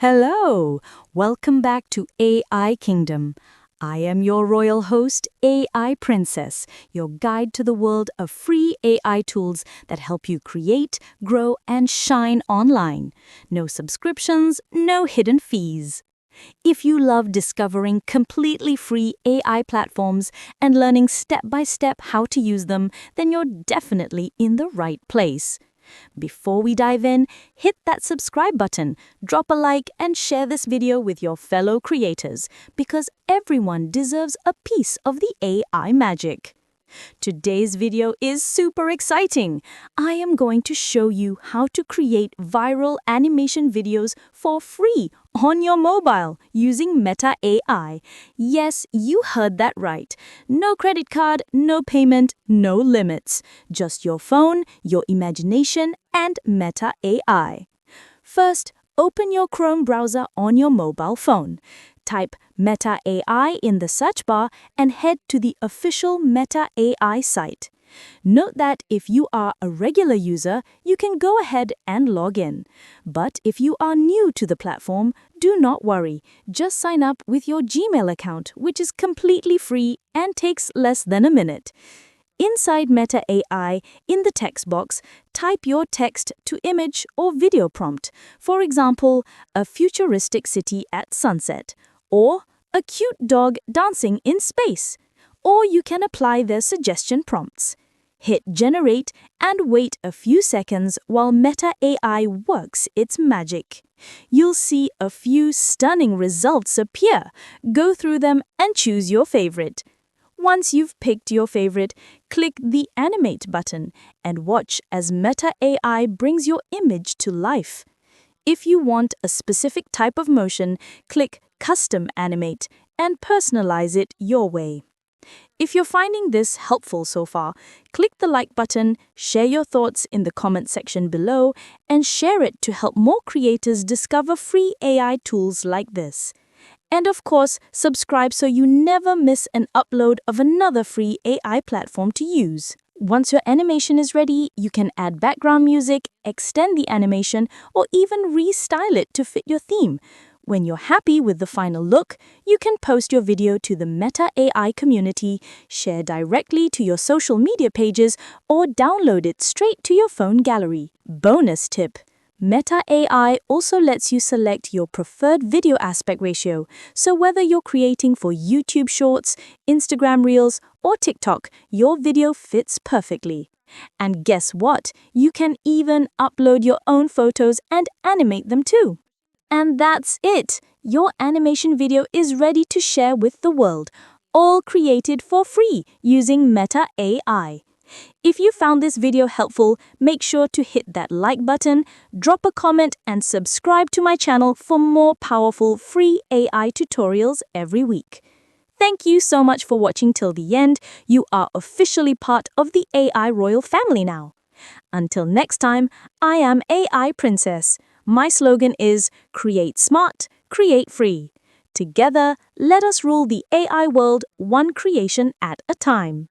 Hello! Welcome back to AI Kingdom. I am your royal host, AI Princess, your guide to the world of free AI tools that help you create, grow, and shine online. No subscriptions, no hidden fees. If you love discovering completely free AI platforms and learning step-by-step how to use them, then you're definitely in the right place. Before we dive in, hit that subscribe button, drop a like, and share this video with your fellow creators, because everyone deserves a piece of the AI magic. Today's video is super exciting. I am going to show you how to create viral animation videos for free on your mobile using Meta AI. Yes, you heard that right. No credit card, no payment, no limits. Just your phone, your imagination, and Meta AI. First, open your Chrome browser on your mobile phone. Type Meta AI in the search bar and head to the official Meta AI site. Note that if you are a regular user, you can go ahead and log in. But if you are new to the platform, do not worry. Just sign up with your Gmail account, which is completely free and takes less than a minute. Inside Meta AI, in the text box, type your text to image or video prompt. For example, a futuristic city at sunset, or a cute dog dancing in space. Or you can apply their suggestion prompts. Hit generate and wait a few seconds while Meta AI works its magic. You'll see a few stunning results appear. Go through them and choose your favorite. Once you've picked your favorite, click the Animate button and watch as Meta AI brings your image to life. If you want a specific type of motion, click Custom Animate and personalize it your way. If you're finding this helpful so far, click the like button, share your thoughts in the comment section below, and share it to help more creators discover free AI tools like this. And of course, subscribe so you never miss an upload of another free AI platform to use. Once your animation is ready, you can add background music, extend the animation, or even restyle it to fit your theme. When you're happy with the final look, you can post your video to the Meta AI community, share directly to your social media pages, or download it straight to your phone gallery. Bonus tip: Meta AI also lets you select your preferred video aspect ratio, so whether you're creating for YouTube Shorts, Instagram Reels, or TikTok, your video fits perfectly. And guess what? You can even upload your own photos and animate them too. And that's it! Your animation video is ready to share with the world, all created for free using Meta AI. If you found this video helpful, make sure to hit that like button, drop a comment, and subscribe to my channel for more powerful free AI tutorials every week. Thank you so much for watching till the end. You are officially part of the AI Royal family now. Until next time, I am AI Princess. My slogan is Create Smart, Create Free. Together, let us rule the AI world one creation at a time.